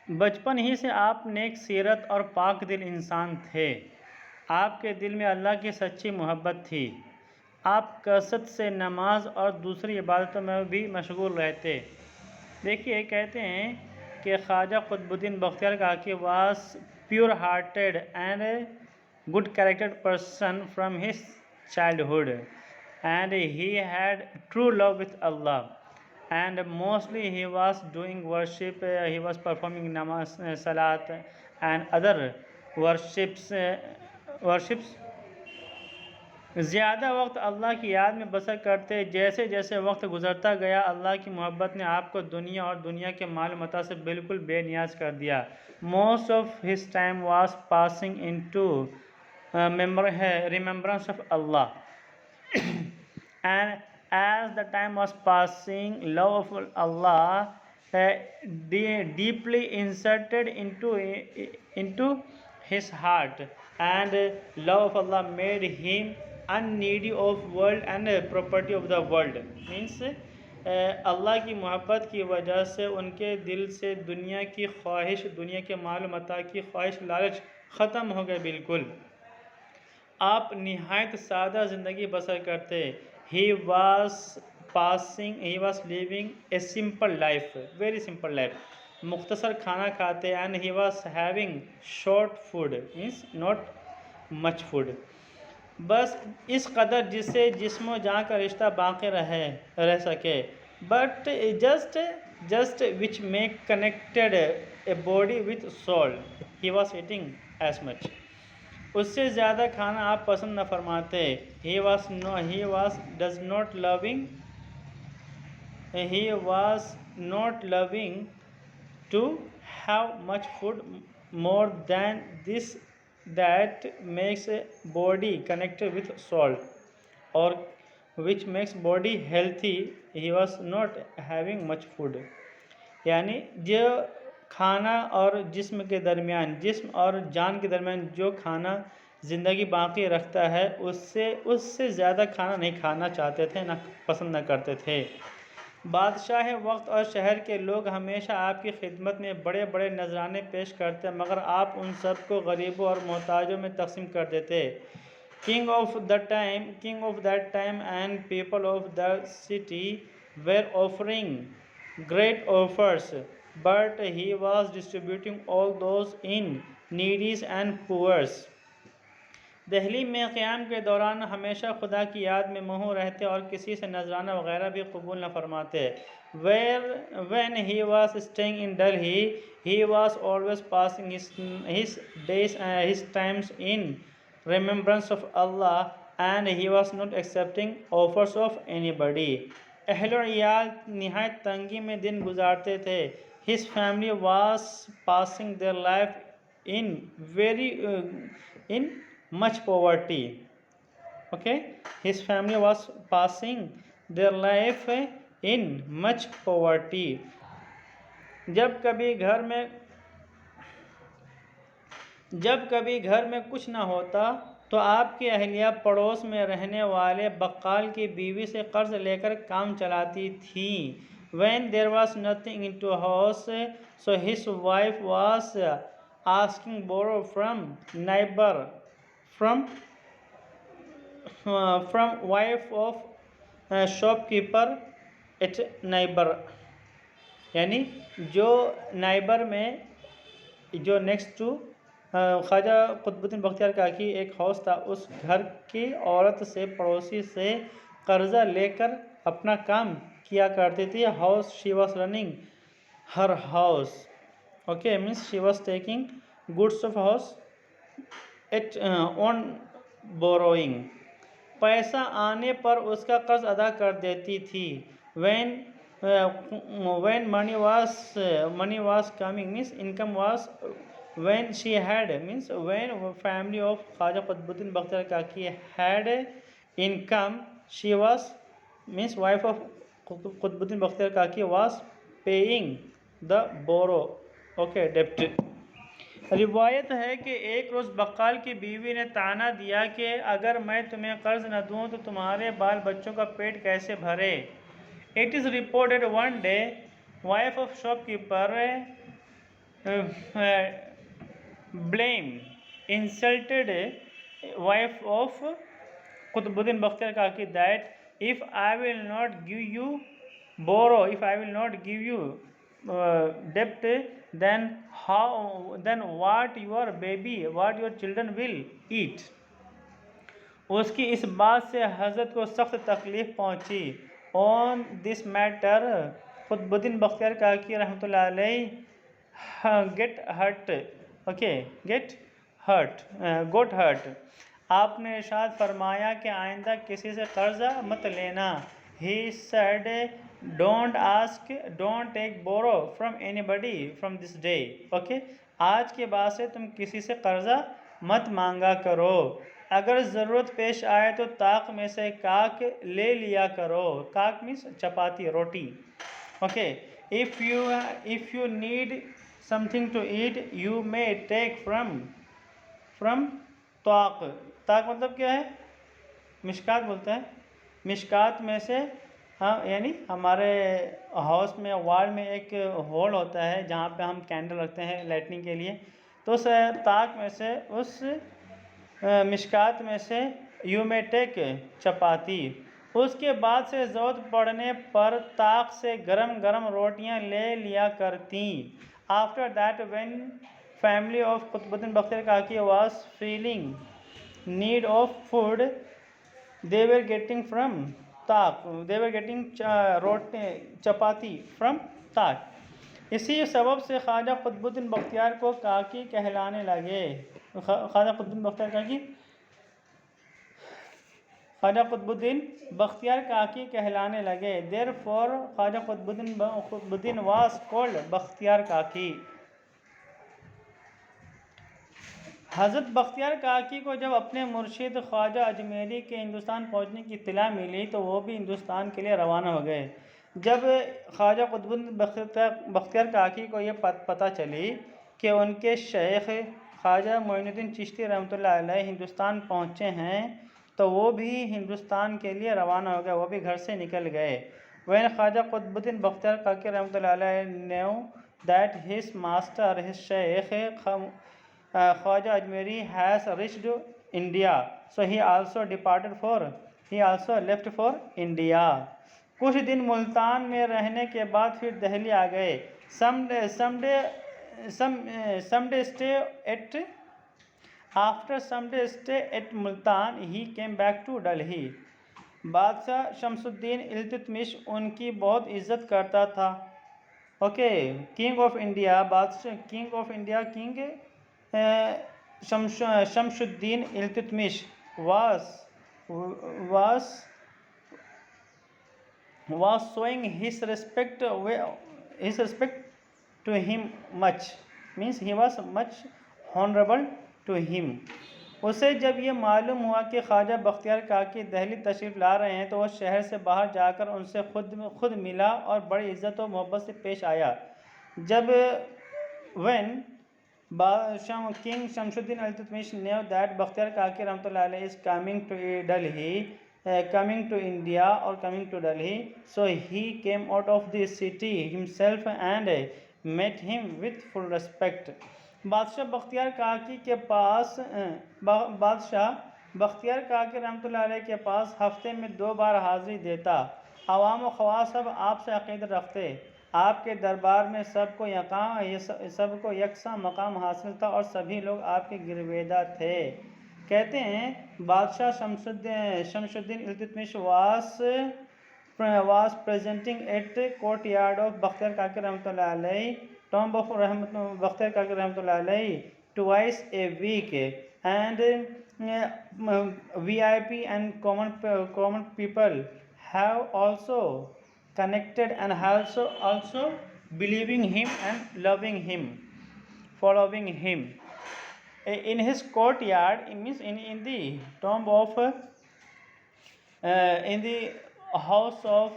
बचपन ही से आप नेक सीरत और पाक दिल इंसान थे। आपके दिल में अल्लाह की सच्ची मोहब्बत थी। आप कसरत से नमाज और दूसरी इबादतों में भी मशगूल रहते। देखिए, कहते हैं कि Khwaja Qutubuddin Bakhtiyar Kaki was pure hearted and good charactered person from his childhood and he had true love with Allah and mostly he was doing worship, he was performing namaz, salat and other worships ज़्यादा वक्त अल्लाह की याद में बसर करते। जैसे जैसे वक्त गुजरता गया अल्लाह की मोहब्बत ने आपको दुनिया और दुनिया के माल मता से बिल्कुल बेनियाज कर दिया। Most of his time was passing into remembrance of Allah and as the time was passing, love of Allah deeply inserted into his heart, and love of Allah made him unneedy of world and property of the world. Means अल्लाह की मोहब्बत की वजह से उनके दिल से दुनिया की ख्वाहिश, दुनिया के माल मता की ख्वाहिश, लालच ख़त्म हो गए बिल्कुल। आप निहायत सादा ज़िंदगी बसर करते। He was living a simple life, very simple life. मुख्तसर खाना खाते and he was having short food, means not much food. बस इस कदर जिससे जिस्मो जान का रिश्ता बाकी रह सके। But just which make connected a body with soul, he was eating as much. उससे ज़्यादा खाना आप पसंद न फरमाते। He was not loving to have much food more than this that makes body connected with soul और which makes body healthy. He was not having much food, यानी जो खाना और जिस्म के दरमियान, जिस्म और जान के दरमियान जो खाना ज़िंदगी बाकी रखता है, उससे ज़्यादा खाना नहीं खाना चाहते थे, ना पसंद न करते थे। बादशाह वक्त और शहर के लोग हमेशा आपकी खिदमत में बड़े बड़े नजराने पेश करते, मगर आप उन सब को गरीबों और मोहताजों में तकसीम कर देते। King of that time and people of the city were offering great offers, but he was distributing all those in needies and poors. Delhi में क़याम के दौरान हमेशा खुदा की याद में महों रहते और किसी से नजराना वगैरह भी कबूल न फरमाते। When he was staying in Delhi, he was always passing his days his times in remembrance of Allah, and he was not accepting offers of anybody. अहल-ओ-इयाल निहायत तंगी में दिन गुजारते थे। His family was passing their life in much poverty. Okay, his family was passing their life in much poverty. जब कभी घर में कुछ ना होता तो आपकी अहलिया पड़ोस में रहने वाले बक्काल की बीवी से कर्ज लेकर काम चलाती थी। When there was nothing into house, so his wife was asking borrow from neighbor, from wife of shopkeeper at neighbor, यानी जो नाइबर में जो नेक्स्ट टू ख्वाजा कुतुबुद्दीन बख्तियार काकी एक हाउस था, उस घर की औरत से, पड़ोसी से कर्जा लेकर अपना काम किया करती थी। House she was running her house. Okay, means she was taking goods of house at on borrowing. पैसा आने पर उसका कर्ज अदा कर देती थी। when money was coming, means income was, when she had, means when family of Khaja Qutbuddin Bakhtiar Kaki had income, she was, means wife of Qutbuddin Bakhtiar Kaki was paying the borrow, okay, debt. रिवायत है कि एक रोज़ बक्काल की बीवी ने ताना दिया कि अगर मैं तुम्हें कर्ज न दूं तो तुम्हारे बाल बच्चों का पेट कैसे भरे। It is reported one day wife of shopkeeper blame insulted wife of Qutbuddin Bakhtiar Kaki that if I will not give you borrow, if I will not give you debt, then what your baby, what your children will eat. उसकी इस बात से हज़रत को सख्त तकलीफ़ पहुँची। On this matter Qutbuddin Bakhtiyar Kaki रहमतुल्लाह अलैह गेट हर्ट, ओके, गोट हर्ट। आपने इरशाद फरमाया कि आइंदा किसी से कर्जा मत लेना। He said don't take borrow from anybody from this day, okay. आज के बाद से तुम किसी से कर्जा मत मांगा करो। अगर ज़रूरत पेश आए तो ताक में से काक ले लिया करो। Kaak means chapati, roti, okay. If you need something to eat you may take from taak. ताक मतलब क्या है? मिशकात बोलते हैं। मिशकात में से, हाँ, यानी हमारे हाउस में वॉल में एक होल होता है जहाँ पे हम कैंडल रखते हैं लाइटनिंग के लिए। तो उस ताक में से, उस मिशकात में से यू मे टेक चपाती। उसके बाद से ज़रूरत पड़ने पर ताक से गरम गरम रोटियां ले लिया करती। After that when family of Qutbuddin Bakhtiyar Kaki was feeling need of food they were getting from ताक, they were getting chapati from ताक। इसी सबब से ख्वाजा क़ुतबुद्दीन बख्तियार को काकी कहलाने लगे। ख्वाजा क़ुतबुद्दीन बख्तियार काकी कहलाने लगे। Therefore Khwaja Qutbuddin was called Bakhtiyar Kaki. हज़रत बख्तियार काकी को जब अपने मुर्शिद ख्वाजा अजमेरी के हिंदुस्तान पहुंचने की इत्तला मिली तो वो भी हिंदुस्तान के लिए रवाना हो गए। जब ख्वाजा क़ुतबुद्दीन बख्तियार काकी को ये पता चली कि उनके शेख ख्वाजा मोइनुद्दीन चिश्ती रहमतुल्लाह अलैह हिंदुस्तान पहुँचे हैं तो वो भी हिंदुस्तान के लिए रवाना हो गए, वो भी घर से निकल गए। वह ख्वाजा क़ुतबुद्दीन बख्तियार काकी रहमतुल्लाह अलैह knew that his master, his Sheikh Khwaja Ajmeri has reached India, so he also left for India. कुछ दिन मुल्तान में रहने के बाद फिर दिल्ली आ गए। After some day stay at Multan, he came back to Delhi. बादशाह शमसुद्दीन इल्तुतमिश उनकी बहुत इज्जत करता था। ओके, किंग ऑफ इंडिया, बादशाह king of India, king Shamsuddin Iltutmish was showing his respect to him much, means he was much honorable to him. उसे जब ये मालूम हुआ कि ख्वाजा बख्तियार काकी दिल्ली तशरीफ़ ला रहे हैं तो वह शहर से बाहर जाकर उनसे खुद मिला और बड़ी इज़्ज़त और मोहब्बत से पेश आया। जब when King Shamsuddin Iltutmish knew that Bakhtiar Kaki Rahmatullah Alayhi is coming to Delhi, coming to India or coming to Delhi, so he came out of the city himself and met him with full respect. बादशाह बख्तियार काकी रहमतुल्लाह अलैह के पास हफ्ते में 2 बार हाज़िरी देता। अवाम व ख़वास सब आपसे अक़ीदत रखते। आपके दरबार में सबको यकसा मकाम हासिल था और सभी लोग आपके गिरवेदा थे। कहते हैं बादशाह Shamsuddin Iltutmish was presenting at courtyard of Bakhtiar Kaki Rahmatullah Alayhi, tomb of Bakhtiar Kaki Rahmatullah Alayhi, twice a week, and VIP and common people have also connected and also believing him and loving him, following him. In his courtyard, it means in the tomb of in the house of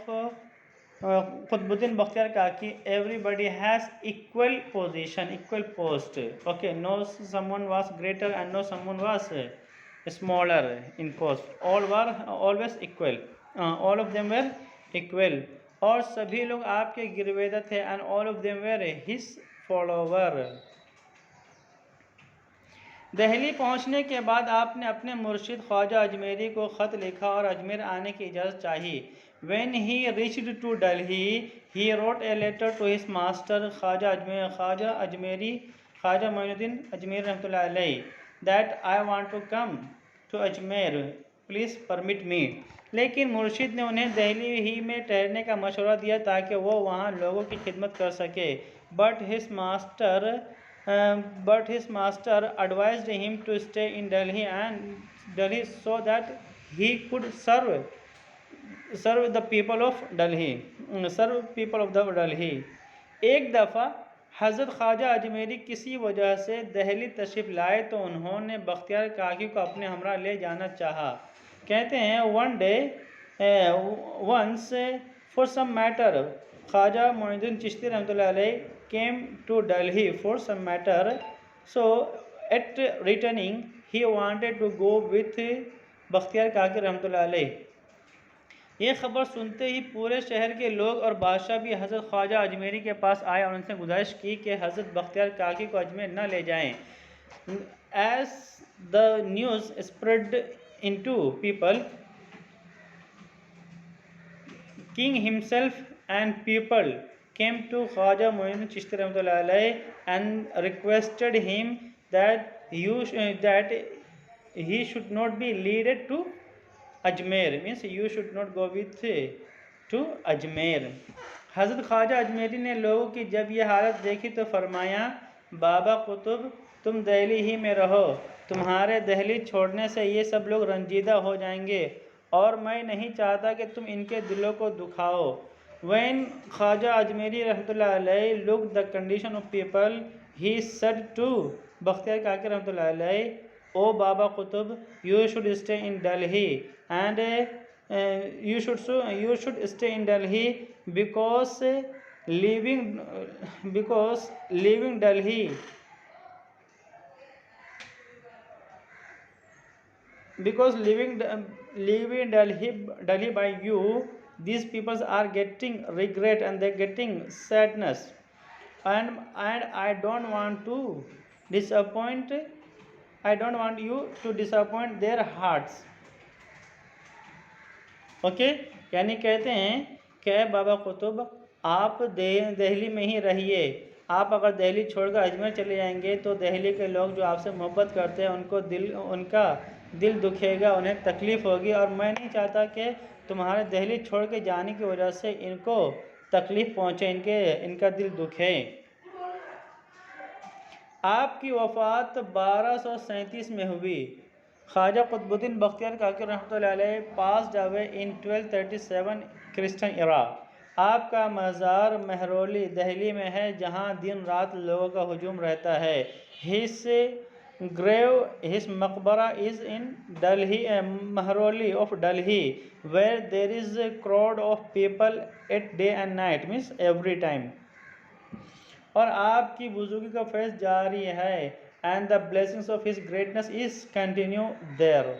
Qutbuddin Bakhtiar Kaki, everybody has equal position, equal post. Okay, no someone was greater and no someone was smaller in post. All were always equal. All of them were equal. और सभी लोग आपके गिरवेदा थे and all of them were his follower. Delhi पहुंचने के बाद आपने अपने मुर्शिद ख्वाजा अजमेरी को ख़त लिखा और अजमेर आने की इजाज़त चाही. When he reached to Delhi, he wrote a letter to his master Khwaja Moinuddin Ajmeri रहमतुल्लाह अलैह that I want to come to Ajmer, please permit me. लेकिन मुर्शिद ने उन्हें दिल्ली ही में ठहरने का मशवरा दिया ताकि वो वहाँ लोगों की खिदमत कर सके. But his master advised him to stay in Delhi so that he could serve the people of Delhi. एक दफ़ा हज़रत ख्वाजा अजमेरी किसी वजह से दिल्ली तशरीफ़ लाए तो उन्होंने बख्तियार काकी को अपने हमरा ले जाना चाहा. कहते हैं once for some matter Khwaja Moinuddin Chishti रहमतुल्लाह अलैह came to Delhi for some matter, so at returning he wanted to go with Bakhtiyar Kaki रहमतुल्लाह अलैह. ये ख़बर सुनते ही पूरे शहर के लोग और बादशाह भी हज़रत ख्वाजा अजमेरी के पास आए और उनसे गुजारिश की कि हज़रत बख्तियार काकी को अजमेर न ले जाएं. As the news spread into people, king himself and people came to Khwaja Moinuddin Chishti रहमतुल्लाह अलैह and requested him that he should not be led to Ajmer, means you should not go with to Ajmer. हज़रत ख्वाजा अजमेरी ने लोगों की जब यह हालत देखी तो फरमाया, बाबा कुतुब तुम दिल्ली ही में रहो, तुम्हारे दिल्ली छोड़ने से ये सब लोग रंजीदा हो जाएंगे और मैं नहीं चाहता कि तुम इनके दिलों को दुखाओ. When ख्वाजा अजमेरी रहमतुल्लाह अलैह looked the condition of people, he said to Bakhtiyar Kaki रहमतुल्लाह अलैह, O Baba Qutb, you should stay in Delhi and you should stay in Delhi because leaving Delhi by you, these people are getting regret and they're getting sadness, and I don't want you to disappoint their hearts. Okay यानी कहते हैं कि बाबा कुतुब आप दिल्ली में ही रहिए. आप अगर दिल्ली छोड़कर अजमेर चले जाएंगे तो दिल्ली के लोग जो आपसे मोहब्बत करते हैं उनका दिल दुखेगा, उन्हें तकलीफ़ होगी और मैं नहीं चाहता कि तुम्हारे दिल्ली छोड़ के जाने की वजह से इनको तकलीफ़ पहुँचे, इनका दिल दुखे. आपकी वफ़ात 1237 में हुई. ख्वाजा कुतुबुद्दीन बख्तियार काकी रहमतुल्लाह अलैह passed away in 1237 Christian era. आपका मज़ार महरौली दिल्ली में है जहाँ दिन रात लोगों का हुजूम रहता है. His मकबरा is in Delhi, Mehroli of Delhi, where there is a crowd of people at day and night, means every time. और आपकी बुजुर्गी का फैज़ जारी है and the blessings of his greatness is continue there.